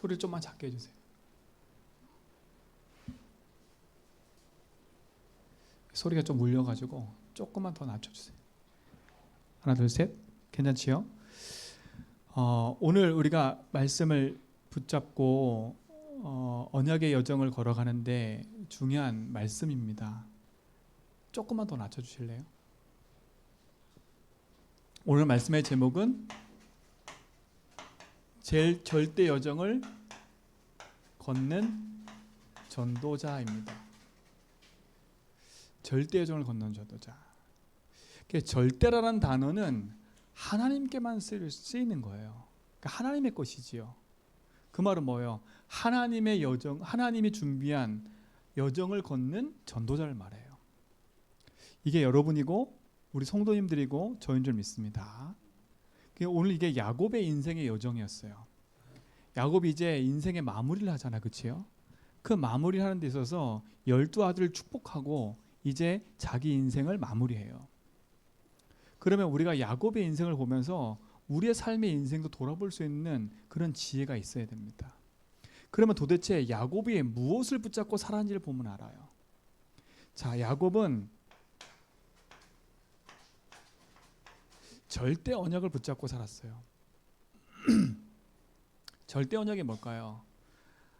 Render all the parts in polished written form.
소리를 좀만 작게 해주세요. 소리가 좀 울려가지고 조금만 더 낮춰주세요. 하나 둘 셋. 괜찮지요? 오늘 우리가 말씀을 붙잡고 언약의 여정을 걸어가는데 중요한 말씀입니다. 조금만 더 낮춰주실래요? 오늘 말씀의 제목은 절대 여정을 걷는 전도자입니다. 절대 여정을 걷는 전도자. 절대라는 단어는 하나님께만 쓰이는 거예요. 그러니까 하나님의 것이지요. 그 말은 뭐예요? 하나님의 여정, 하나님이 준비한 여정을 걷는 전도자를 말해요. 이게 여러분이고 우리 성도님들이고 저인 줄 믿습니다. 오늘 이게 야곱의 인생의 여정이었어요. 야곱이 이제 인생의 마무리를 하잖아, 그치요? 그 마무리를 하는 데 있어서 12아들을 축복하고 이제 자기 인생을 마무리해요. 그러면 우리가 야곱의 인생을 보면서 우리의 삶의 인생도 돌아볼 수 있는 그런 지혜가 있어야 됩니다. 그러면 도대체 야곱이 무엇을 붙잡고 살았는지를 보면 알아요. 자, 야곱은 절대 언약을 붙잡고 살았어요. 절대 언약이 뭘까요?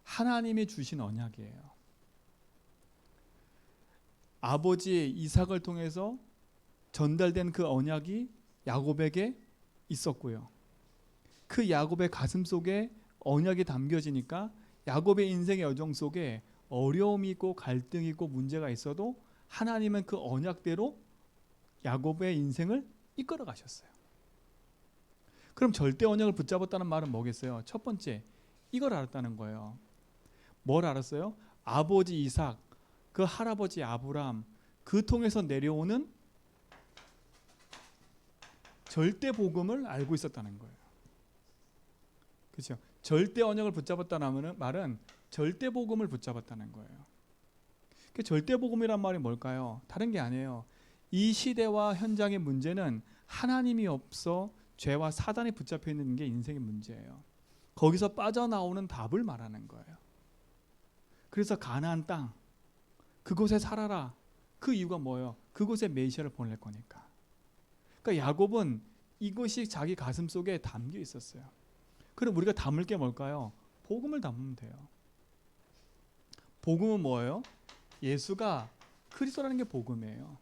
하나님이 주신 언약이에요. 아버지 이삭을 통해서 전달된 그 언약이 야곱에게 있었고요. 그 야곱의 가슴 속에 언약이 담겨지니까 야곱의 인생의 여정 속에 어려움이 있고 갈등이 있고 문제가 있어도 하나님은 그 언약대로 야곱의 인생을 이끌어 가셨어요. 그럼 절대 언약을 붙잡았다는 말은 뭐겠어요? 첫 번째, 이걸 알았다는 거예요. 뭘 알았어요? 아버지 이삭, 그 할아버지 아브람, 그 통해서 내려오는 절대 복음을 알고 있었다는 거예요. 그렇죠? 절대 언약을 붙잡았다는 말은 절대 복음을 붙잡았다는 거예요. 절대 복음이란 말이 뭘까요? 다른 게 아니에요. 이 시대와 현장의 문제는 하나님이 없어 죄와 사단이 붙잡혀 있는 게 인생의 문제예요. 거기서 빠져나오는 답을 말하는 거예요. 그래서 가나안 땅, 그곳에 살아라. 그 이유가 뭐예요? 그곳에 메시아를 보낼 거니까. 그러니까 야곱은 이것이 자기 가슴 속에 담겨 있었어요. 그럼 우리가 담을 게 뭘까요? 복음을 담으면 돼요. 복음은 뭐예요? 예수가 그리스도라는 게 복음이에요.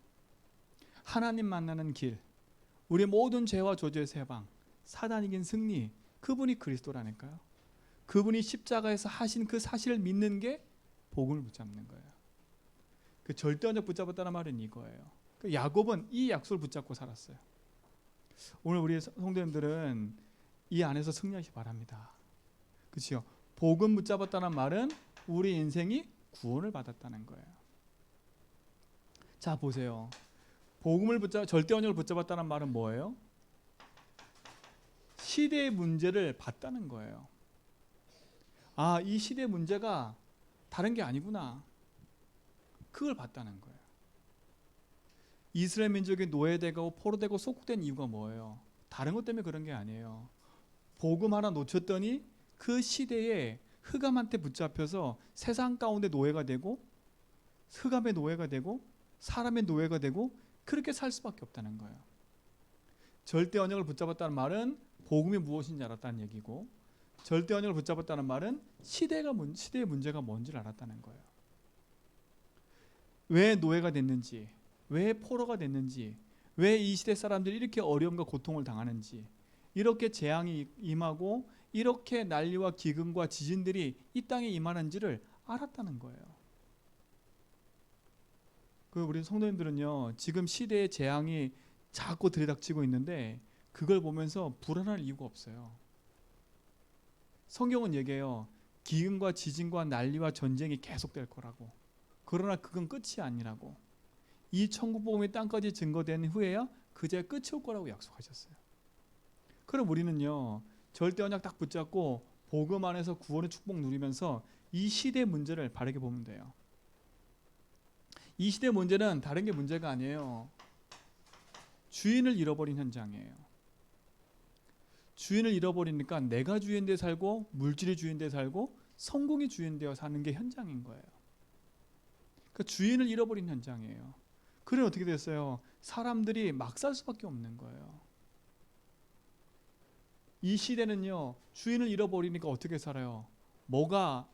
하나님 만나는 길, 우리의 모든 죄와 저주에서 해방, 사단 이긴 승리, 그분이 그리스도라니까요. 그분이 십자가에서 하신 그 사실을 믿는 게 복음을 붙잡는 거예요. 그 절대 언약 붙잡았다는 말은 이거예요. 야곱은 이 약속을 붙잡고 살았어요. 오늘 우리 성도님들은 이 안에서 승리하시기 바랍니다. 그렇죠? 복음 붙잡았다는 말은 우리 인생이 구원을 받았다는 거예요. 자, 보세요. 복음을 절대 언약을 붙잡았다는 말은 뭐예요? 시대의 문제를 봤다는 거예요. 아, 이 시대의 문제가 다른 게 아니구나. 그걸 봤다는 거예요. 이스라엘 민족이 노예되고 포로되고 속국된 이유가 뭐예요? 다른 것 때문에 그런 게 아니에요. 복음 하나 놓쳤더니 그 시대에 흑암한테 붙잡혀서 세상 가운데 노예가 되고 흑암의 노예가 되고 사람의 노예가 되고 그렇게 살 수밖에 없다는 거예요. 절대 언약을 붙잡았다는 말은 복음이 무엇인지 알았다는 얘기고, 절대 언약을 붙잡았다는 말은 시대의 문제가 뭔지를 알았다는 거예요. 왜 노예가 됐는지, 왜 포로가 됐는지, 왜 이 시대 사람들이 이렇게 어려움과 고통을 당하는지, 이렇게 재앙이 임하고 이렇게 난리와 기근과 지진들이 이 땅에 임하는지를 알았다는 거예요. 우리 성도님들은요, 지금 시대의 재앙이 자꾸 들이닥치고 있는데 그걸 보면서 불안할 이유가 없어요. 성경은 얘기해요. 기근과 지진과 난리와 전쟁이 계속될 거라고. 그러나 그건 끝이 아니라고. 이 천국 복음이 땅까지 증거된 후에야 그제 끝이 올 거라고 약속하셨어요. 그럼 우리는요, 절대 언약 딱 붙잡고 복음 안에서 구원의 축복 누리면서 이 시대의 문제를 바르게 보면 돼요. 이 시대의 문제는 다른 게 문제가 아니에요. 주인을 잃어버린 현장이에요. 주인을 잃어버리니까 내가 주인되어 살고 물질이 주인되어 살고 성공이 주인되어 사는 게 현장인 거예요. 그러니까 주인을 잃어버린 현장이에요. 그래 어떻게 됐어요? 사람들이 막 살 수밖에 없는 거예요. 이 시대는요, 주인을 잃어버리니까 어떻게 살아요? 뭐가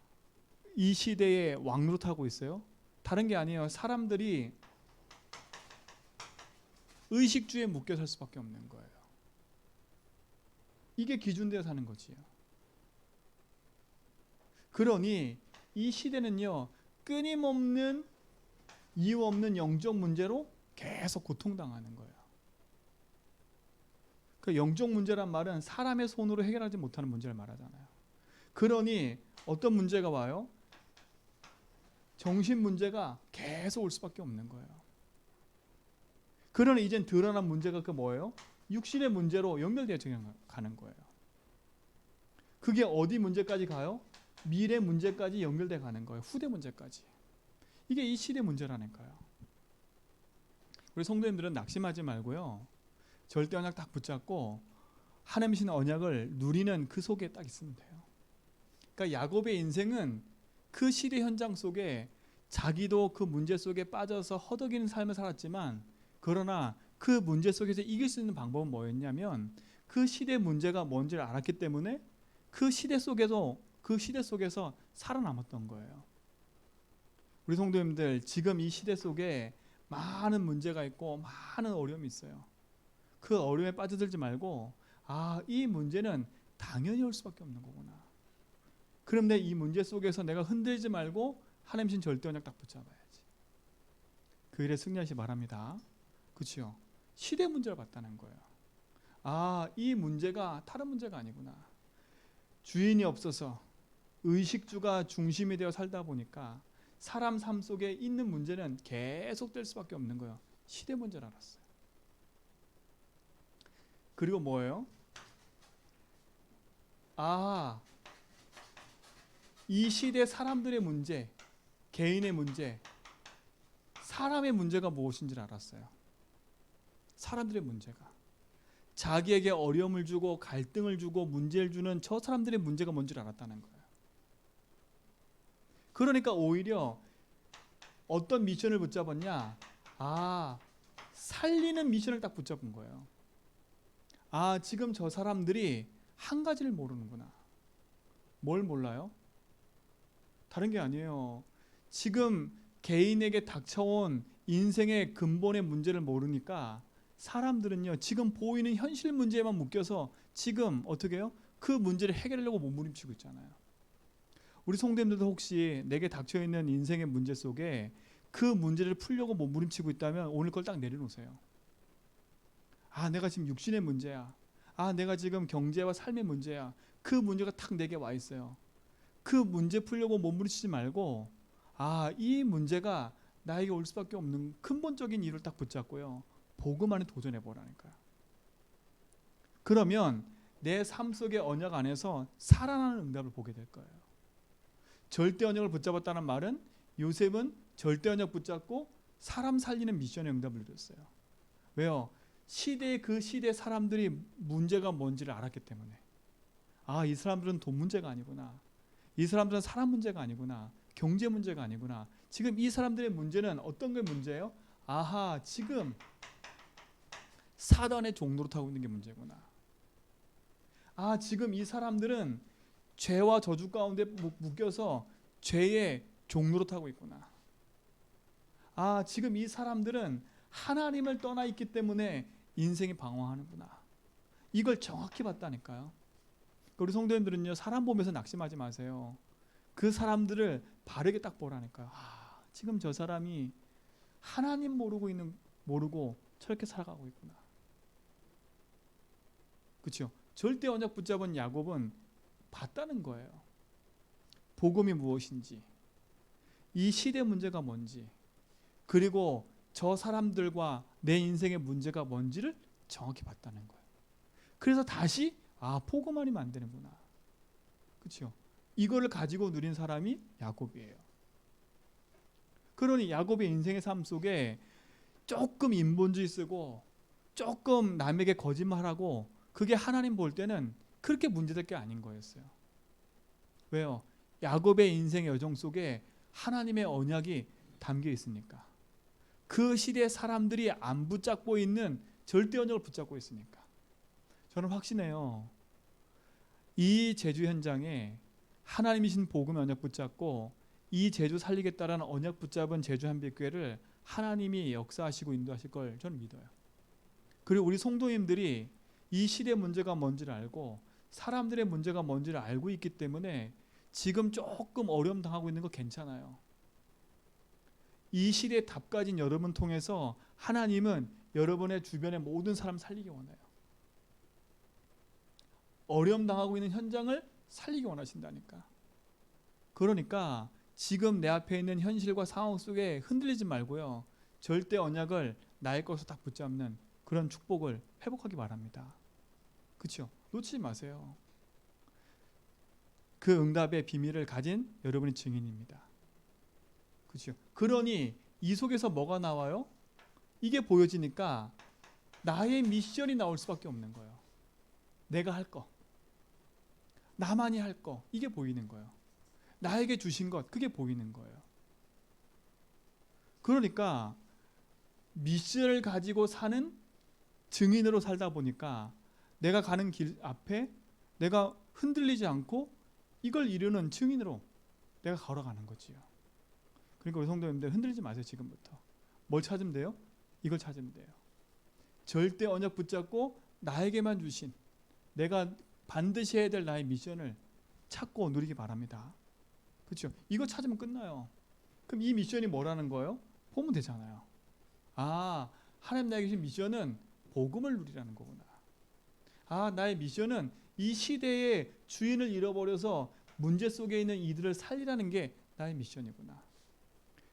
이 시대에 왕노릇하고 있어요? 다른 게 아니에요. 사람들이 의식주에 묶여 살 수밖에 없는 거예요. 이게 기준되어 사는 거지요. 그러니 이 시대는요, 끊임없는 이유 없는 영적 문제로 계속 고통당하는 거예요. 그 영적 문제란 말은 사람의 손으로 해결하지 못하는 문제를 말하잖아요. 그러니 어떤 문제가 와요? 정신 문제가 계속 올 수밖에 없는 거예요. 그러니 이젠 드러난 문제가 그 뭐예요? 육신의 문제로 연결되어 가는 거예요. 그게 어디 문제까지 가요? 미래 문제까지 연결돼 가는 거예요. 후대 문제까지. 이게 이 시대 문제라니까요. 우리 성도님들은 낙심하지 말고요. 절대 언약 딱 붙잡고 하나님의 언약을 누리는 그 속에 딱 있으면 돼요. 그러니까 야곱의 인생은 그 시대 현장 속에 자기도 그 문제 속에 빠져서 허덕이는 삶을 살았지만, 그러나 그 문제 속에서 이길 수 있는 방법은 뭐였냐면 그 시대 문제가 뭔지를 알았기 때문에 그 시대 속에서 살아남았던 거예요. 우리 성도님들, 지금 이 시대 속에 많은 문제가 있고 많은 어려움이 있어요. 그 어려움에 빠져들지 말고, 이 문제는 당연히 올 수밖에 없는 거구나. 그럼 내 이 문제 속에서 내가 흔들리지 말고 하나님 신 절대 언약 딱 붙잡아야지. 그 일에 승리하시 바랍니다. 그렇죠? 시대 문제를 봤다는 거예요. 이 문제가 다른 문제가 아니구나. 주인이 없어서 의식주가 중심이 되어 살다 보니까 사람 삶 속에 있는 문제는 계속될 수밖에 없는 거예요. 시대 문제를 알았어요. 그리고 뭐예요? 이 시대 사람들의 문제, 개인의 문제, 사람의 문제가 무엇인지를 알았어요. 사람들의 문제가. 자기에게 어려움을 주고 갈등을 주고 문제를 주는 저 사람들의 문제가 뭔지를 알았다는 거예요. 그러니까 오히려 어떤 미션을 붙잡았냐? 살리는 미션을 딱 붙잡은 거예요. 지금 저 사람들이 한 가지를 모르는구나. 뭘 몰라요? 다른 게 아니에요. 지금 개인에게 닥쳐온 인생의 근본의 문제를 모르니까 사람들은요, 지금 보이는 현실 문제에만 묶여서 지금 어떻게 해요? 그 문제를 해결하려고 몸부림치고 있잖아요. 우리 성도님들도 혹시 내게 닥쳐있는 인생의 문제 속에 그 문제를 풀려고 몸부림치고 있다면 오늘 걸 딱 내려놓으세요. 내가 지금 육신의 문제야. 내가 지금 경제와 삶의 문제야. 그 문제가 딱 내게 와 있어요. 그 문제 풀려고 몸부림치지 말고, 이 문제가 나에게 올 수밖에 없는 근본적인 이유를 딱 붙잡고요, 복음 안에 도전해 보라니까요. 그러면 내 삶 속의 언약 안에서 살아나는 응답을 보게 될 거예요. 절대 언약을 붙잡았다는 말은 요셉은 절대 언약 붙잡고 사람 살리는 미션의 응답을 누렸어요. 왜요? 그 시대 사람들이 문제가 뭔지를 알았기 때문에. 이 사람들은 돈 문제가 아니구나. 이 사람들은 사람 문제가 아니구나. 경제 문제가 아니구나. 지금 이 사람들의 문제는 어떤 게 문제예요? 지금 사단의 종노릇하고 있는 게 문제구나. 지금 이 사람들은 죄와 저주 가운데 묶여서 죄의 종노릇하고 있구나. 지금 이 사람들은 하나님을 떠나 있기 때문에 인생이 방황하는구나. 이걸 정확히 봤다니까요. 우리 성도님들은요, 사람 보면서 낙심하지 마세요. 그 사람들을 바르게 딱 보라니까요. 지금 저 사람이 하나님 모르고 저렇게 살아가고 있구나. 그렇죠? 절대 언약 붙잡은 야곱은 봤다는 거예요. 복음이 무엇인지, 이 시대 문제가 뭔지, 그리고 저 사람들과 내 인생의 문제가 뭔지를 정확히 봤다는 거예요. 그래서 다시 복음 아니면 안 되는구나. 그렇죠? 이거를 가지고 누린 사람이 야곱이에요. 그러니 야곱의 인생의 삶 속에 조금 인본주의 쓰고 조금 남에게 거짓말하고 그게 하나님 볼 때는 그렇게 문제될 게 아닌 거였어요. 왜요? 야곱의 인생의 여정 속에 하나님의 언약이 담겨 있으니까. 그 시대의 사람들이 안 붙잡고 있는 절대 언약을 붙잡고 있으니까. 저는 확신해요. 이 제주 현장에 하나님이신 복음의 언약 붙잡고 이 제주 살리겠다라는 언약 붙잡은 제주 한빛교회를 하나님이 역사하시고 인도하실 걸 저는 믿어요. 그리고 우리 성도님들이 이 시대의 문제가 뭔지를 알고 사람들의 문제가 뭔지를 알고 있기 때문에 지금 조금 어려움 당하고 있는 거 괜찮아요. 이 시대의 답 가진 여러분 통해서 하나님은 여러분의 주변의 모든 사람 살리기 원해요. 어려움 당하고 있는 현장을 살리기 원하신다니까. 그러니까 지금 내 앞에 있는 현실과 상황 속에 흔들리지 말고요. 절대 언약을 나의 것으로 딱 붙잡는 그런 축복을 회복하기 바랍니다. 그렇죠? 놓치지 마세요. 그 응답의 비밀을 가진 여러분이 증인입니다. 그렇죠? 그러니 이 속에서 뭐가 나와요? 이게 보여지니까 나의 미션이 나올 수밖에 없는 거예요. 내가 할 거, 나만이 할 거, 이게 보이는 거예요. 나에게 주신 것, 그게 보이는 거예요. 그러니까 미션을 가지고 사는 증인으로 살다 보니까 내가 가는 길 앞에 내가 흔들리지 않고 이걸 이루는 증인으로 내가 걸어가는 거지요. 그러니까 우리 성도님들 흔들리지 마세요. 지금부터. 뭘 찾으면 돼요? 이걸 찾으면 돼요. 절대 언약 붙잡고 나에게만 주신 내가 반드시 해야 될 나의 미션을 찾고 누리기 바랍니다. 그렇죠? 이거 찾으면 끝나요. 그럼 이 미션이 뭐라는 거예요? 보면 되잖아요. 아, 하나님 나에게 주신 미션은 복음을 누리라는 거구나. 아, 나의 미션은 이 시대의 주인을 잃어버려서 문제 속에 있는 이들을 살리라는 게 나의 미션이구나.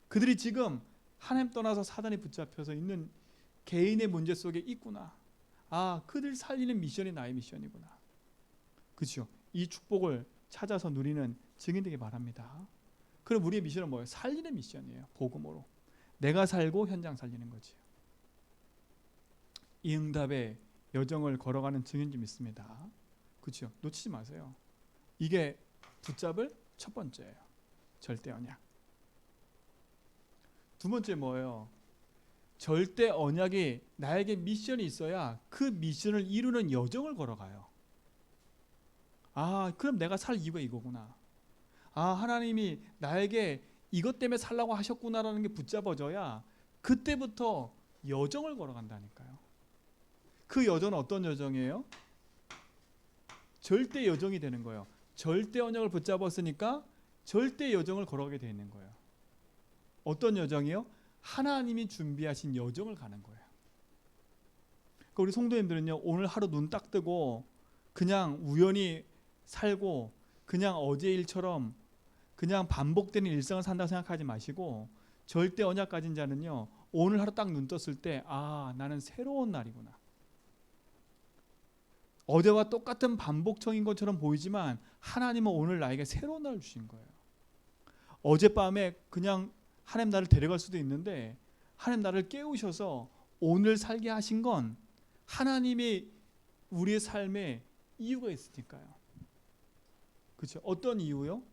그들이 지금 하나님 떠나서 사단이 붙잡혀서 있는 개인의 문제 속에 있구나. 아, 그들 살리는 미션이 나의 미션이구나. 그렇죠? 이 축복을 찾아서 누리는 증인 되기 바랍니다. 그럼 우리의 미션은 뭐예요? 살리는 미션이에요. 복음으로. 내가 살고 현장 살리는 거지. 이 응답의 여정을 걸어가는 증인 좀 있습니다. 그렇죠? 놓치지 마세요. 이게 붙잡을 첫 번째예요. 절대 언약. 두 번째 뭐예요? 절대 언약이 나에게 미션이 있어야 그 미션을 이루는 여정을 걸어가요. 아, 그럼 내가 살 이유가 이거구나. 아, 하나님이 나에게 이것 때문에 살라고 하셨구나라는 게 붙잡아져야 그때부터 여정을 걸어간다니까요. 그 여정은 어떤 여정이에요? 절대 여정이 되는 거예요. 절대 언약을 붙잡았으니까 절대 여정을 걸어가게 되어 있는 거예요. 어떤 여정이요? 하나님이 준비하신 여정을 가는 거예요. 그러니까 우리 성도님들은요, 오늘 하루 눈 딱 뜨고 그냥 우연히 살고 그냥 어제 일처럼 그냥 반복되는 일상을 산다고 생각하지 마시고 절대 언약 가진 자는요, 오늘 하루 딱 눈 떴을 때 아, 나는 새로운 날이구나. 어제와 똑같은 반복적인 것처럼 보이지만 하나님은 오늘 나에게 새로운 날을 주신 거예요. 어젯밤에 그냥 하나님 나를 데려갈 수도 있는데 하나님 나를 깨우셔서 오늘 살게 하신 건 하나님이 우리의 삶에 이유가 있으니까요. 그렇죠? 어떤 이유요?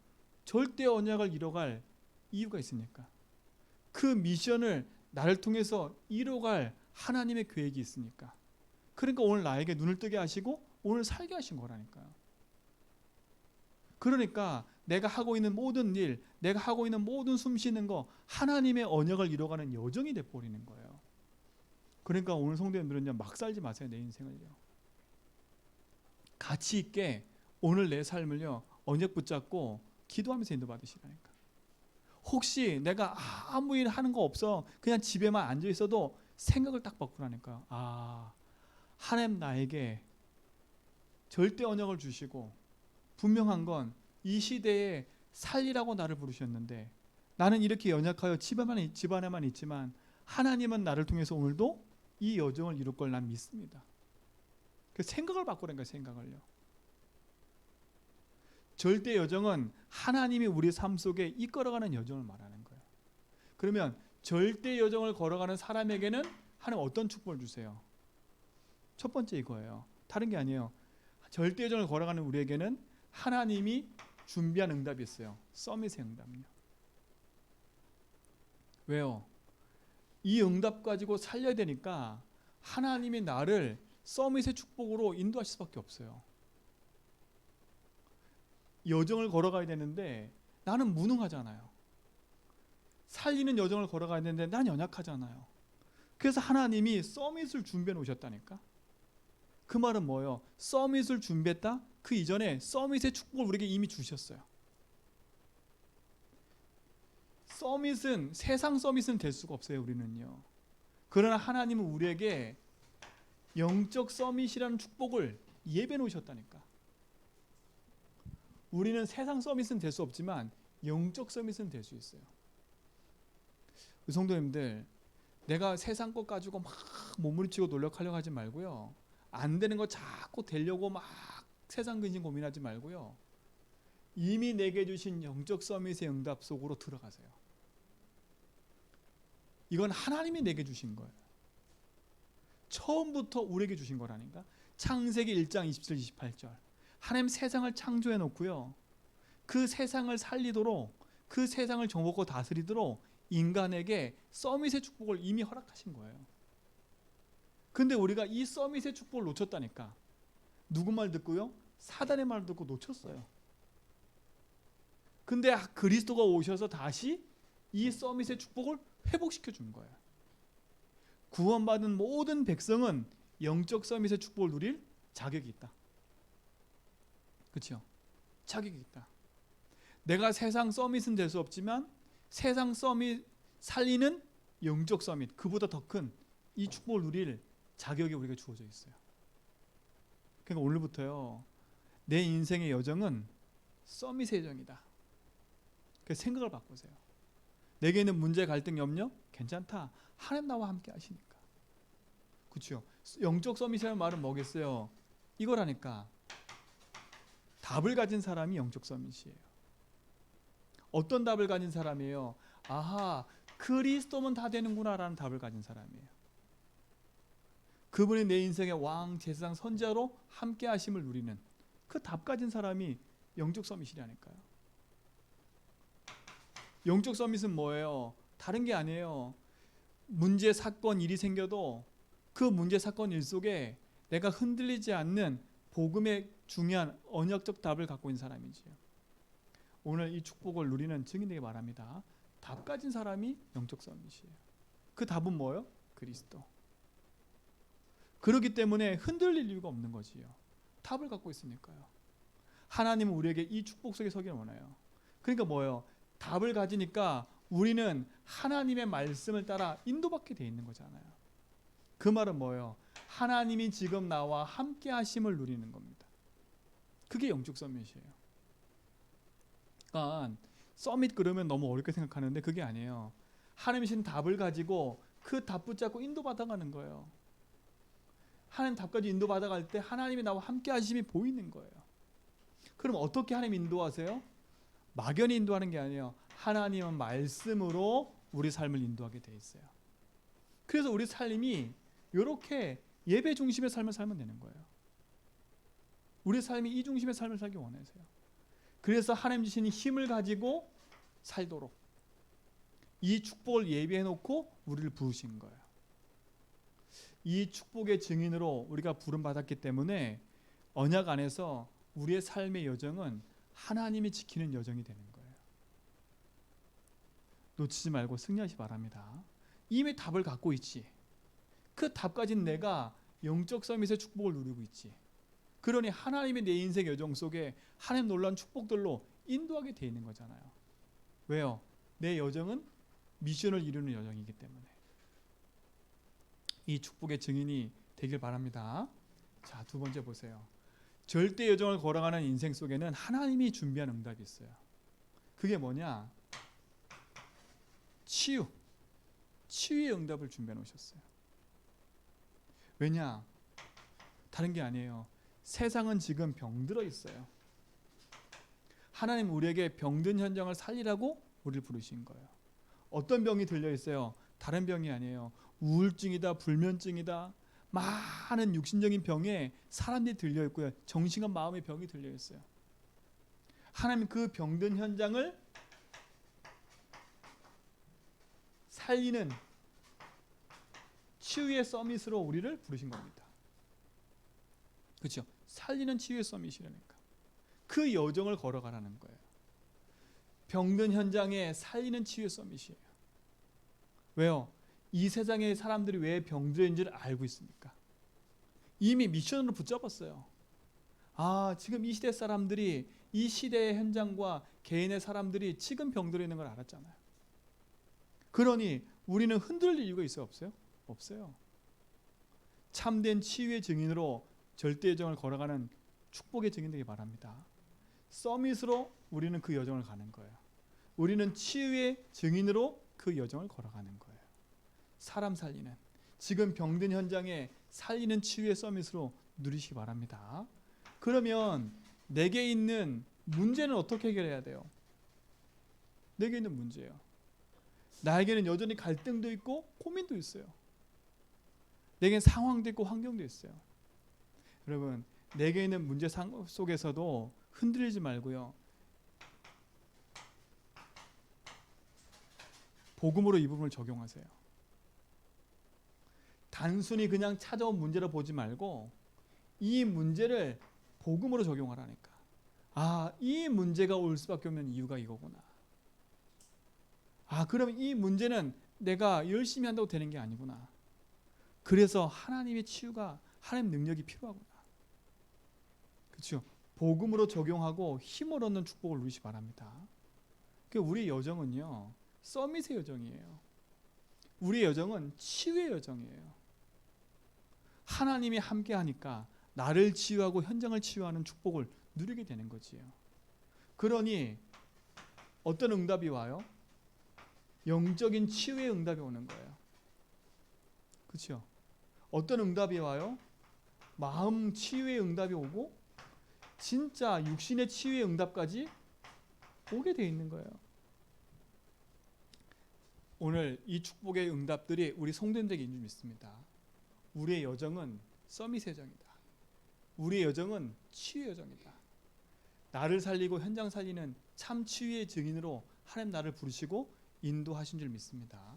절대 언약을 이뤄갈 이유가 있으니까. 그 미션을 나를 통해서 이뤄갈 하나님의 계획이 있으니까. 그러니까 오늘 나에게 눈을 뜨게 하시고 오늘 살게 하신 거라니까요. 그러니까 내가 하고 있는 모든 일, 내가 하고 있는 모든 숨 쉬는 거 하나님의 언약을 이뤄가는 여정이 돼버리는 거예요. 그러니까 오늘 성도님들은요, 막 살지 마세요. 내 인생을요. 가치 있게 오늘 내 삶을요, 언약 붙잡고 기도하면서 인도받으시라니까. 혹시 내가 아무 일 하는 거 없어, 그냥 집에만 앉아 있어도 생각을 딱 바꾸라니까요. 아, 하나님 나에게 절대 언약을 주시고 분명한 건 이 시대에 살리라고 나를 부르셨는데 나는 이렇게 연약하여 집안에만 있지만 하나님은 나를 통해서 오늘도 이 여정을 이룰 걸 난 믿습니다. 그 생각을 바꾸라니까. 생각을요. 절대 여정은 하나님이 우리 삶 속에 이끌어가는 여정을 말하는 거예요. 그러면 절대 여정을 걸어가는 사람에게는 하나님 어떤 축복을 주세요? 첫 번째 이거예요. 다른 게 아니에요. 절대 여정을 걸어가는 우리에게는 하나님이 준비한 응답이 있어요. 서밋의 응답이요. 왜요? 이 응답 가지고 살려야 되니까 하나님이 나를 서밋의 축복으로 인도하실 수밖에 없어요. 여정을 걸어가야 되는데 나는 무능하잖아요. 살리는 여정을 걸어가야 되는데 난 연약하잖아요. 그래서 하나님이 서밋을 준비해 놓으셨다니까. 그 말은 뭐예요? 서밋을 준비했다? 그 이전에 서밋의 축복을 우리에게 이미 주셨어요. 서밋은 세상 서밋은 될 수가 없어요. 우리는요. 그러나 하나님은 우리에게 영적 서밋이라는 축복을 예배해 놓으셨다니까. 우리는 세상 서밋은 될 수 없지만 영적 서밋은 될 수 있어요. 성도님들, 내가 세상 것 가지고 막 몸부림치고 노력하려고 하지 말고요. 안 되는 거 자꾸 되려고 막 세상 근심 고민하지 말고요. 이미 내게 주신 영적 서밋의 응답 속으로 들어가세요. 이건 하나님이 내게 주신 거예요. 처음부터 우리에게 주신 거라니까. 창세기 1장 27, 28절. 하나님 세상을 창조해 놓고요. 그 세상을 살리도록, 그 세상을 정복하고 다스리도록 인간에게 서밋의 축복을 이미 허락하신 거예요. 근데 우리가 이 서밋의 축복을 놓쳤다니까. 누구 말 듣고요? 사단의 말 듣고 놓쳤어요. 근데 그리스도가 오셔서 다시 이 서밋의 축복을 회복시켜 준 거예요. 구원받은 모든 백성은 영적 서밋의 축복을 누릴 자격이 있다. 그렇죠? 자격이 있다. 내가 세상 서밋은 될 수 없지만 세상 서밋 살리는 영적 서밋, 그보다 더 큰 이 축복을 누릴 자격이 우리가 주어져 있어요. 그러니까 오늘부터요, 내 인생의 여정은 서밋의 여정이다. 그 생각을 바꾸세요. 내게 있는 문제, 갈등, 염려 괜찮다. 하나님 나와 함께 하시니까. 그렇죠? 영적 서밋이라는 말은 뭐겠어요? 이거라니까. 답을 가진 사람이 영적 서밋이에요. 어떤 답을 가진 사람이에요? 아하, 그리스도면 다 되는구나라는 답을 가진 사람이에요. 그분이 내 인생의 왕, 제사장, 선지자로 함께 하심을 누리는 그 답 가진 사람이 영적 서밋이라니까요. 영적 서밋은 뭐예요? 다른 게 아니에요. 문제, 사건, 일이 생겨도 그 문제, 사건, 일 속에 내가 흔들리지 않는 복음의 중요한 언약적 답을 갖고 있는 사람이지요. 오늘 이 축복을 누리는 증인에게 말합니다. 답 가진 사람이 영적 서밋이에요. 그 답은 뭐예요? 그리스도. 그렇기 때문에 흔들릴 이유가 없는 거지요. 답을 갖고 있으니까요. 하나님은 우리에게 이 축복 속에 서기를 원해요. 그러니까 뭐예요? 답을 가지니까 우리는 하나님의 말씀을 따라 인도받게 돼 있는 거잖아요. 그 말은 뭐예요? 하나님이 지금 나와 함께 하심을 누리는 겁니다. 그게 영적 서밋이에요. 그러니까 서밋 그러면 너무 어렵게 생각하는데 그게 아니에요. 하나님이 주신 답을 가지고 그 답 붙잡고 인도받아가는 거예요. 하나님 답까지 인도받아갈 때 하나님이 나와 함께 하심이 보이는 거예요. 그럼 어떻게 하나님 인도하세요? 막연히 인도하는 게 아니에요. 하나님은 말씀으로 우리 삶을 인도하게 돼 있어요. 그래서 우리 삶이 이렇게 예배 중심의 삶을 살면 되는 거예요. 우리 삶이 이 중심의 삶을 살기 원하세요. 그래서 하나님 주신 힘을 가지고 살도록 이 축복을 예비해 놓고 우리를 부르신 거예요. 이 축복의 증인으로 우리가 부름 받았기 때문에 언약 안에서 우리의 삶의 여정은 하나님이 지키는 여정이 되는 거예요. 놓치지 말고 승리하시 바랍니다. 이미 답을 갖고 있지. 그 답 가진 내가 영적 서밋의 축복을 누리고 있지. 그러니 하나님이 내 인생 여정 속에 하나님 놀라운 축복들로 인도하게 돼 있는 거잖아요. 왜요? 내 여정은 미션을 이루는 여정이기 때문에. 이 축복의 증인이 되길 바랍니다. 자, 두 번째 보세요. 절대 여정을 걸어가는 인생 속에는 하나님이 준비한 응답이 있어요. 그게 뭐냐? 치유의 응답을 준비해 놓으셨어요. 왜냐? 다른 게 아니에요. 세상은 지금 병들어 있어요. 하나님 우리에게 병든 현장을 살리라고 우리를 부르신 거예요. 어떤 병이 들려 있어요? 다른 병이 아니에요. 우울증이다, 불면증이다, 많은 육신적인 병에 사람들이 들려 있고요. 정신과 마음의 병이 들려 있어요. 하나님 그 병든 현장을 살리는 치유의 서밋으로 우리를 부르신 겁니다. 그렇죠? 살리는 치유의 서밋이라니까. 그 여정을 걸어가라는 거예요. 병든 현장에 살리는 치유의 서밋이에요. 왜요? 이 세상의 사람들이 왜 병들인지를 알고 있으니까. 이미 미션으로 붙잡았어요. 아, 지금 이 시대 사람들이 이 시대의 현장과 개인의 사람들이 지금 병들어 있는 걸 알았잖아요. 그러니 우리는 흔들릴 이유가 있어요? 없어요? 없어요. 참된 치유의 증인으로 절대 여정을 걸어가는 축복의 증인 되기 바랍니다. 서밋으로 우리는 그 여정을 가는 거예요. 우리는 치유의 증인으로 그 여정을 걸어가는 거예요. 사람 살리는, 지금 병든 현장에 살리는 치유의 서밋으로 누리시기 바랍니다. 그러면 내게 있는 문제는 어떻게 해결해야 돼요? 내게 있는 문제예요. 나에게는 여전히 갈등도 있고 고민도 있어요. 내게는 상황도 있고 환경도 있어요. 여러분, 내게 있는 문제 속에서도 흔들리지 말고요. 복음으로 이 부분을 적용하세요. 단순히 그냥 찾아온 문제로 보지 말고 이 문제를 복음으로 적용하라니까. 아, 이 문제가 올 수밖에 없는 이유가 이거구나. 아, 그럼 이 문제는 내가 열심히 한다고 되는 게 아니구나. 그래서 하나님의 치유가, 하나님 능력이 필요하구나. 그렇죠? 복음으로 적용하고 힘을 얻는 축복을 누리시 바랍니다. 우리의 여정은요, 서밋의 여정이에요. 우리의 여정은 치유의 여정이에요. 하나님이 함께 하니까 나를 치유하고 현장을 치유하는 축복을 누리게 되는 거지요. 그러니 어떤 응답이 와요? 영적인 치유의 응답이 오는 거예요. 그렇죠? 어떤 응답이 와요? 마음 치유의 응답이 오고 진짜 육신의 치유의 응답까지 오게 돼 있는 거예요. 오늘 이 축복의 응답들이 우리 성도님들에게 있는 줄 믿습니다. 우리의 여정은 서밋의 여정이다. 우리의 여정은 치유의 여정이다. 나를 살리고 현장 살리는 참 치유의 증인으로 하나님 나를 부르시고 인도하신 줄 믿습니다.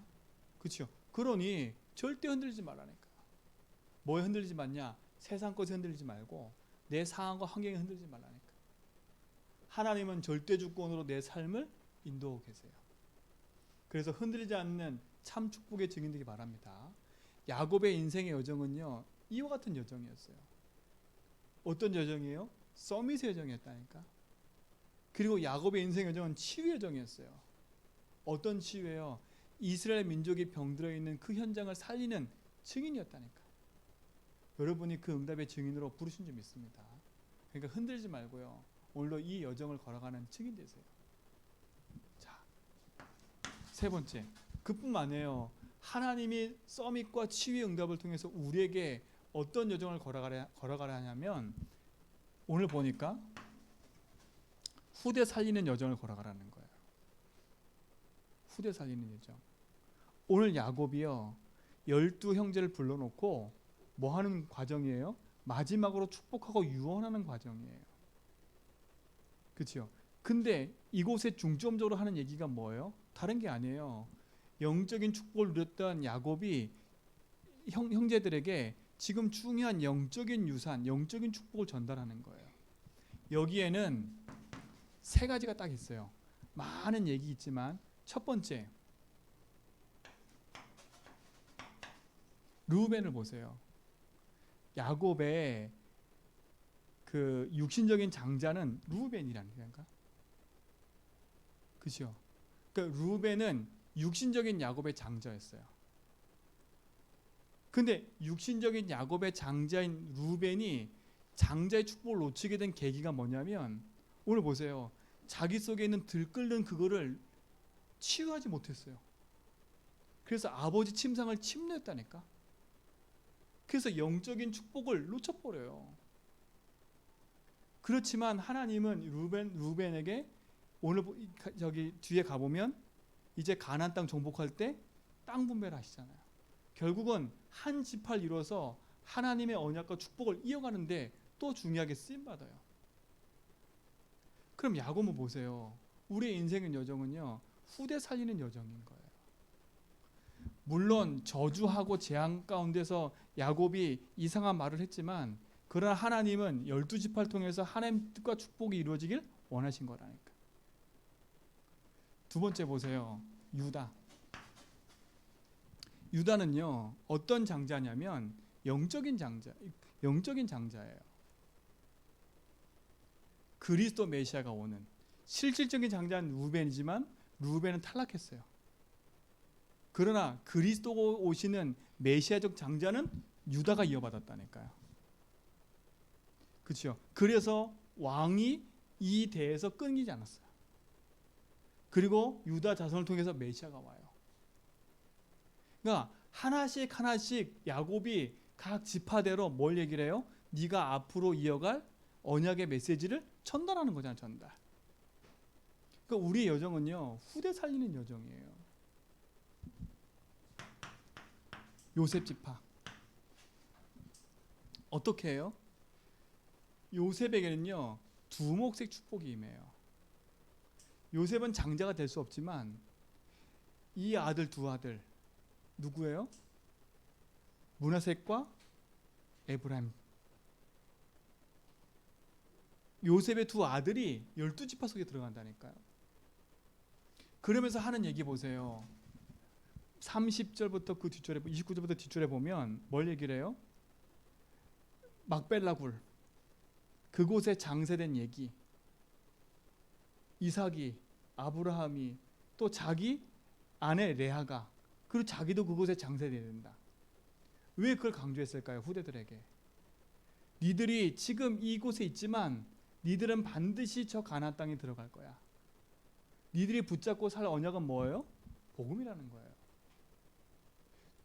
그렇죠? 그러니 절대 흔들리지 말라니까. 뭐에 흔들리지 말냐? 세상 것에 흔들리지 말고 내 상황과 환경에 흔들리지 말라니까. 하나님은 절대 주권으로 내 삶을 인도하고 계세요. 그래서 흔들리지 않는 참 축복의 증인 되기 바랍니다. 야곱의 인생의 여정은요, 이와 같은 여정이었어요. 어떤 여정이에요? 서밋의 여정이었다니까. 그리고 야곱의 인생 여정은 치유의 여정이었어요. 어떤 치유예요? 이스라엘 민족이 병들어 있는 그 현장을 살리는 증인이었다니까. 여러분이 그 응답의 증인으로 부르신 줄 믿습니다. 그러니까 흔들지 말고요. 오늘도 이 여정을 걸어가는 증인 되세요. 자, 세 번째, 그뿐만 아니에요. 하나님이 서밋과 치유의 응답을 통해서 우리에게 어떤 여정을 걸어가라 하냐면 오늘 보니까 후대 살리는 여정을 걸어가라는 거예요. 후대 살리는 여정. 오늘 야곱이요, 12형제를 불러놓고 뭐 하는 과정이에요? 마지막으로 축복하고 유언하는 과정이에요. 그렇죠? 근데 이곳에 중점적으로 하는 얘기가 뭐예요? 다른 게 아니에요. 영적인 축복을 누렸던 야곱이 형제들에게 지금 중요한 영적인 유산, 영적인 축복을 전달하는 거예요. 여기에는 세 가지가 딱 있어요. 많은 얘기 있지만 첫 번째, 르우벤을 보세요. 야곱의 그 육신적인 장자는 르우벤이라는 거니까. 그렇죠? 그러니까 르우벤은 육신적인 야곱의 장자였어요. 근데 육신적인 야곱의 장자인 르우벤이 장자의 축복을 놓치게 된 계기가 뭐냐면 오늘 보세요. 자기 속에 있는 들끓는 그거를 치유하지 못했어요. 그래서 아버지 침상을 침노했다니까. 그래서 영적인 축복을 놓쳐버려요. 그렇지만 하나님은 르우벤에게 오늘 저기 뒤에 가보면 이제 가나안 땅 정복할 때 땅 분배를 하시잖아요. 결국은 한 지파를 이뤄서 하나님의 언약과 축복을 이어가는데 또 중요하게 쓰임받아요. 그럼 야곱은 보세요. 우리의 인생의 여정은요, 후대 살리는 여정인 거예요. 물론 저주하고 재앙 가운데서 야곱이 이상한 말을 했지만, 그러나 하나님은 12지파를 통해서 하나님 뜻과 축복이 이루어지길 원하신 거라니까. 두 번째 보세요. 유다는요, 어떤 장자냐면 영적인 장자예요. 그리스도 메시아가 오는 실질적인 장자는 루벤이지만 루벤은 탈락했어요. 그러나 그리스도가 오시는 메시아적 장자는 유다가 이어받았다니까요. 그렇죠? 그래서 왕이 이 대에서 끊기지 않았어요. 그리고 유다 자손을 통해서 메시아가 와요. 그러니까 하나씩 야곱이 각 지파대로 뭘 얘기를 해요? 네가 앞으로 이어갈 언약의 메시지를 전달하는 거잖아요. 전달. 그러니까 우리의 여정은요, 후대 살리는 여정이에요. 요셉 지파 어떻게 해요? 요셉에게는요, 두목색 축복이 임해요. 요셉은 장자가 될 수 없지만 이 두 아들 누구예요? 므낫셋과 에브라임. 요셉의 두 아들이 12지파 속에 들어간다니까요. 그러면서 하는 얘기 보세요. 30절부터 그 뒷절에 29절부터 뒷절에 보면 뭘 얘기를 해요? 막벨라굴 그곳에 장세된 얘기. 이삭이, 아브라함이, 또 자기 아내 레아가, 그리고 자기도 그곳에 장세되어야 된다. 왜 그걸 강조했을까요? 후대들에게. 니들이 지금 이곳에 있지만 니들은 반드시 저 가나안 땅에 들어갈 거야. 니들이 붙잡고 살 언약은 뭐예요? 복음이라는 거예요.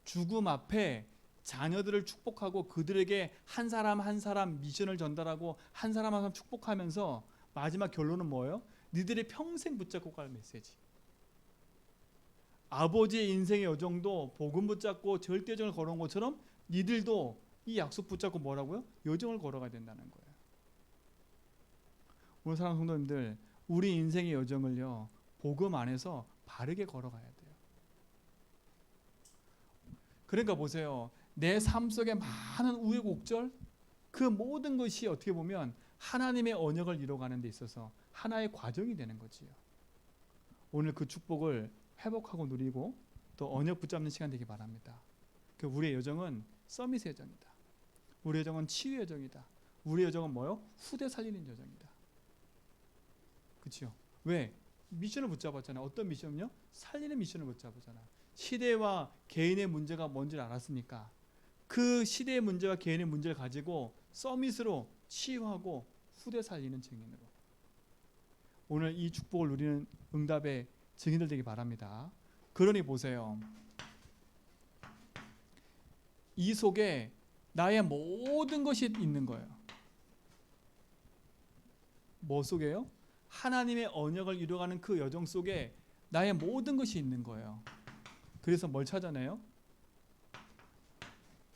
죽음 앞에 자녀들을 축복하고 그들에게 한 사람 한 사람 미션을 전달하고 한 사람 한 사람 축복하면서 마지막 결론은 뭐예요? 니들이 평생 붙잡고 갈 메시지. 아버지의 인생의 여정도 복음 붙잡고 절대 여정을 걸어온 것처럼 니들도 이 약속 붙잡고 뭐라고요? 여정을 걸어가야 된다는 거예요. 오늘 사랑하는 성도님들, 우리 인생의 여정을요, 복음 안에서 바르게 걸어가야 돼요. 그러니까 보세요. 내 삶 속에 많은 우여곡절, 그 모든 것이 어떻게 보면 하나님의 언약을 이뤄가는 데 있어서 하나의 과정이 되는 거지요. 오늘 그 축복을 회복하고 누리고 또 언약 붙잡는 시간 되기 바랍니다. 우리의 여정은 서밋의 여정이다. 우리의 여정은 치유의 여정이다. 우리의 여정은 뭐요? 후대 살리는 여정이다. 그렇죠? 왜? 미션을 붙잡았잖아요. 어떤 미션은요? 살리는 미션을 붙잡았잖아요. 시대와 개인의 문제가 뭔지를 알았으니까 그 시대의 문제와 개인의 문제를 가지고 서밋으로 치유하고 후대 살리는 증인으로 오늘 이 축복을 누리는 응답의 증인들 되기 바랍니다. 그러니 보세요. 이 속에 나의 모든 것이 있는 거예요. 뭐 속에요? 하나님의 언약을 이루어가는 그 여정 속에 나의 모든 것이 있는 거예요. 그래서 뭘 찾아내요?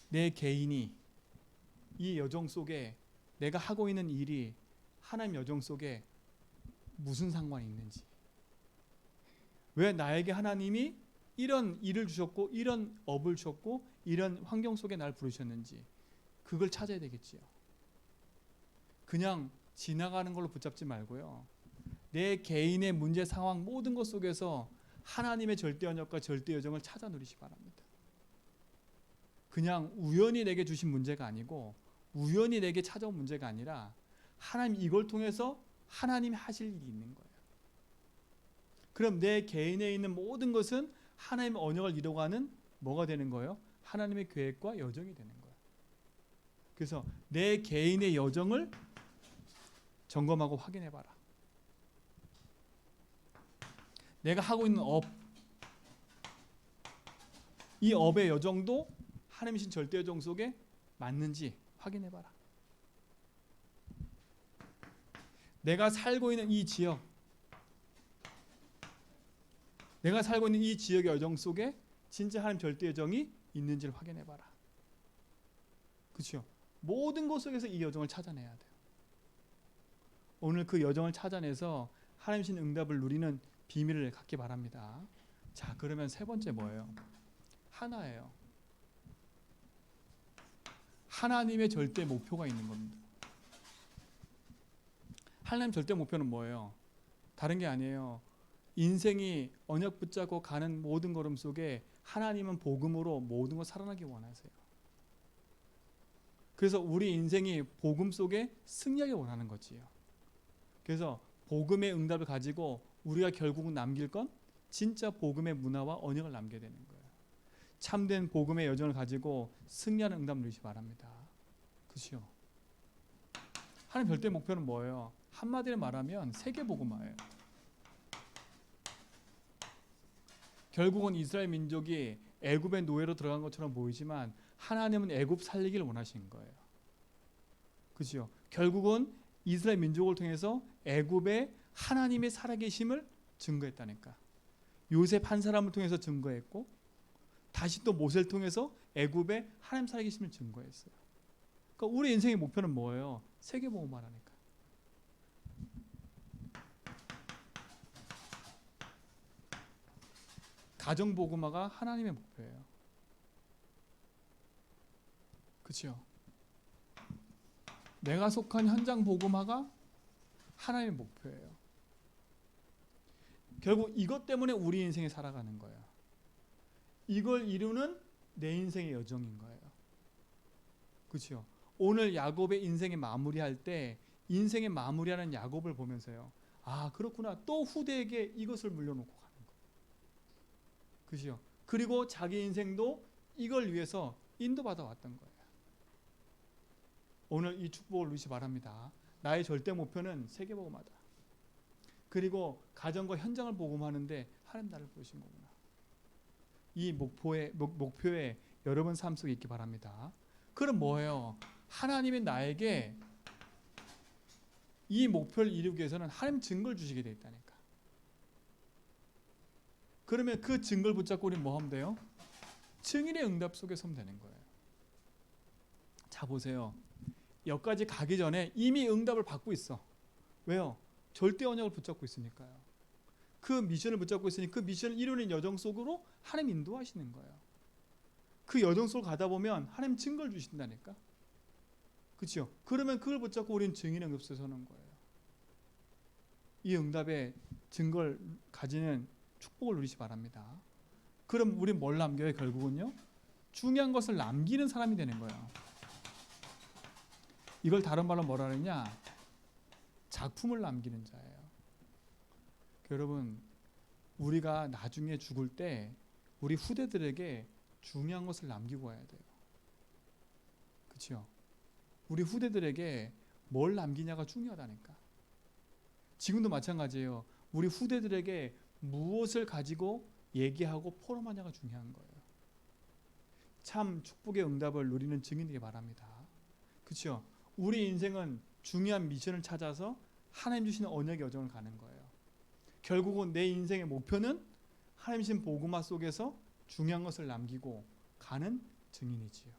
내 개인이 이 여정 속에 내가 하고 있는 일이 하나님 여정 속에 무슨 상관이 있는지, 왜 나에게 하나님이 이런 일을 주셨고 이런 업을 주셨고 이런 환경 속에 날 부르셨는지 그걸 찾아야 되겠지요. 그냥 지나가는 걸로 붙잡지 말고요. 내 개인의 문제 상황 모든 것 속에서 하나님의 절대 언약과 절대 여정을 찾아 누리시기 바랍니다. 그냥 우연히 내게 주신 문제가 아니고 우연히 내게 찾아온 문제가 아니라 하나님 이걸 통해서 하나님이 하실 일이 있는 거예요. 그럼 내 개인에 있는 모든 것은 하나님의 언약을 이루어가는 뭐가 되는 거예요? 하나님의 계획과 여정이 되는 거예요. 그래서 내 개인의 여정을 점검하고 확인해봐라. 내가 하고 있는 업, 이 업의 여정도 하나님이신 절대 여정 속에 맞는지 확인해봐라. 내가 살고 있는 이 지역, 내가 살고 있는 이 지역의 여정 속에 진짜 하나님 절대 여정이 있는지를 확인해봐라. 그렇죠? 모든 것 속에서 이 여정을 찾아내야 돼요. 오늘 그 여정을 찾아내서 하나님 주신 응답을 누리는 비밀을 갖기 바랍니다. 자, 그러면 세 번째 뭐예요? 하나예요. 하나님의 절대 목표가 있는 겁니다. 하나님 절대 목표는 뭐예요? 다른 게 아니에요. 인생이 언약 붙잡고 가는 모든 걸음 속에 하나님은 복음으로 모든 걸 살아나기 원하세요. 그래서 우리 인생이 복음 속에 승리하기 원하는 거지요. 그래서 복음의 응답을 가지고 우리가 결국은 남길 건 진짜 복음의 문화와 언약을 남게 되는 거예요. 참된 복음의 여정을 가지고 승리하는 응답을 누리시 바랍니다. 그렇죠? 하나님 절대 목표는 뭐예요? 한마디로 말하면 세계 복음화예요. 결국은 이스라엘 민족이 애굽의 노예로 들어간 것처럼 보이지만 하나님은 애굽 살리기를 원하신 거예요. 그렇죠? 결국은 이스라엘 민족을 통해서 애굽의 하나님의 살아계심을 증거했다니까. 요셉 한 사람을 통해서 증거했고 다시 또 모세를 통해서 애굽의 하나님 살아계심을 증거했어요. 그러니까 우리 인생의 목표는 뭐예요? 세계 복음화라니까. 가정 복음화가 하나님의 목표예요. 그렇죠? 내가 속한 현장 복음화가 하나님의 목표예요. 결국 이것 때문에 우리 인생에 살아가는 거예요. 이걸 이루는 내 인생의 여정인 거예요. 그렇죠? 오늘 야곱의 인생의 마무리할 때 인생의 마무리하는 야곱을 보면서요. 아, 그렇구나. 또 후대에게 이것을 물려놓고 가는 거예요. 그렇죠? 그리고 자기 인생도 이걸 위해서 인도받아 왔던 거예요. 오늘 이 축복을 누리시 바랍니다. 나의 절대 목표는 세계 복음화다. 그리고 가정과 현장을 복음하는데 하나님 나를 부르신 거구나. 이 목표에 여러분 삶 속에 있기 바랍니다. 그럼 뭐예요? 하나님이 나에게 이 목표를 이루기 위해서는 하나님 증거를 주시게 돼 있다니까. 그러면 그 증거를 붙잡고 우리는 뭐 하면 돼요? 증인의 응답 속에 서면 되는 거예요. 자, 보세요. 여기까지 가기 전에 이미 응답을 받고 있어. 왜요? 절대 언약을 붙잡고 있으니까요. 그 미션을 붙잡고 있으니 그 미션을 이루는 여정 속으로 하나님 인도하시는 거예요. 그 여정 속을 가다 보면 하나님 증거를 주신다니까. 그렇죠? 그러면 그걸 붙잡고 우리는 증인의 응답 속에 서는 거예요. 이 응답의 증거를 가지는 축복을 누리시 바랍니다. 그럼 우리 뭘 남겨요? 결국은요. 중요한 것을 남기는 사람이 되는 거예요. 이걸 다른 말로 뭐라 그러냐? 작품을 남기는 자예요. 여러분, 우리가 나중에 죽을 때 우리 후대들에게 중요한 것을 남기고 와야 돼요. 그렇죠? 우리 후대들에게 뭘 남기냐가 중요하다니까. 지금도 마찬가지예요. 우리 후대들에게 무엇을 가지고 얘기하고 포럼하냐가 중요한 거예요. 참 축복의 응답을 누리는 증인되기 바랍니다. 그렇죠? 우리 인생은 중요한 미션을 찾아서 하나님 주시는 언약의 여정을 가는 거예요. 결국은 내 인생의 목표는 하나님 주신 복음화 속에서 중요한 것을 남기고 가는 증인이지요.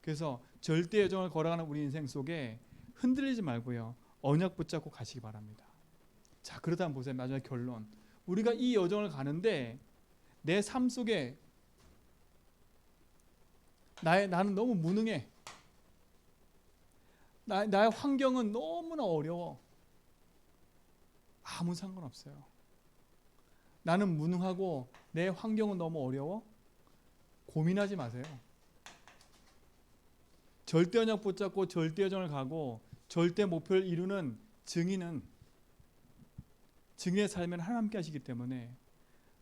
그래서 절대 여정을 걸어가는 우리 인생 속에 흔들리지 말고요. 언약 붙잡고 가시기 바랍니다. 자, 그렇다면 보세요. 마지막 결론. 우리가 이 여정을 가는데 내 삶 속에 나는 너무 무능해. 나의 환경은 너무나 어려워. 아무 상관없어요. 나는 무능하고 내 환경은 너무 어려워. 고민하지 마세요. 절대 언약 붙잡고 절대 여정을 가고 절대 목표를 이루는 증인의 삶에는 하나님 함께 하시기 때문에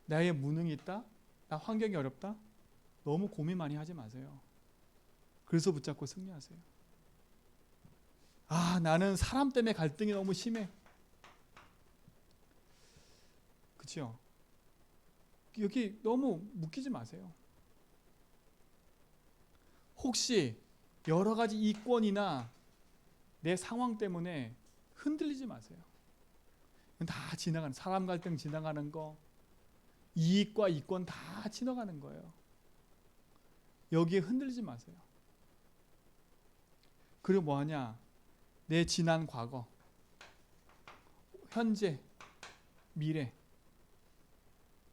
나의 무능이 있다? 나 환경이 어렵다? 너무 고민 많이 하지 마세요. 그래서 붙잡고 승리하세요. 아, 나는 사람 때문에 갈등이 너무 심해. 그렇죠? 여기 너무 묶이지 마세요. 혹시 여러 가지 이권이나 내 상황 때문에 흔들리지 마세요. 다 지나가는, 사람 갈등 지나가는 거, 이익과 이권 다 지나가는 거예요. 여기에 흔들리지 마세요. 그리고 뭐하냐? 내 지난 과거, 현재, 미래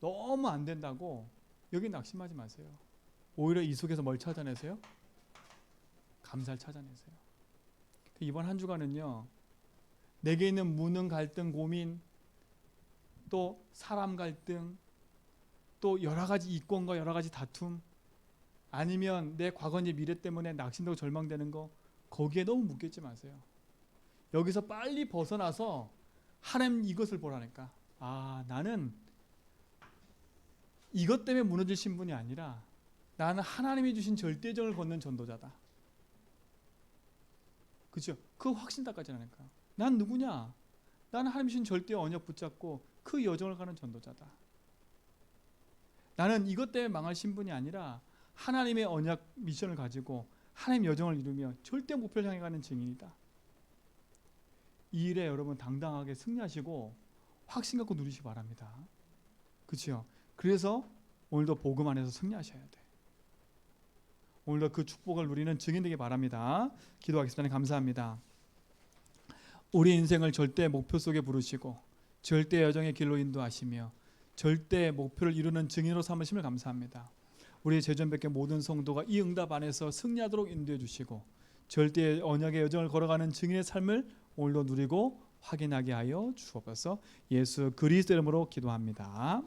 너무 안 된다고 여기 낙심하지 마세요. 오히려 이 속에서 뭘 찾아내세요? 감사를 찾아내세요. 이번 한 주간은요, 내게 있는 무능, 갈등, 고민, 또 사람 갈등, 또 여러 가지 이권과 여러 가지 다툼, 아니면 내 과거의 미래 때문에 낙심되고 절망되는 거, 거기에 너무 묶이지 마세요. 여기서 빨리 벗어나서 하나님 이것을 보라니까. 아, 나는 이것 때문에 무너질 신분이 아니라 나는 하나님이 주신 절대정을 걷는 전도자다. 그렇죠? 그 확신다까지 하니까. 난 누구냐? 나는 하나님 주신 절대 언약 붙잡고 그 여정을 가는 전도자다. 나는 이것 때문에 망할 신분이 아니라 하나님의 언약 미션을 가지고 하나님 여정을 이루며 절대 목표를 향해 가는 증인이다. 이 일에 여러분 당당하게 승리하시고 확신 갖고 누리시기 바랍니다. 그렇죠? 그래서 오늘도 복음 안에서 승리하셔야 돼. 오늘도 그 축복을 누리는 증인 되기 바랍니다. 기도하겠습니다. 감사합니다. 우리 인생을 절대 목표 속에 부르시고 절대 여정의 길로 인도하시며 절대 목표를 이루는 증인으로 삼으심을 감사합니다. 우리 제전백교 모든 성도가 이 응답 안에서 승리하도록 인도해 주시고 절대 언약의 여정을 걸어가는 증인의 삶을 오늘도 누리고 확인하게 하여 주옵소서. 예수 그리스도 이름으로 기도합니다.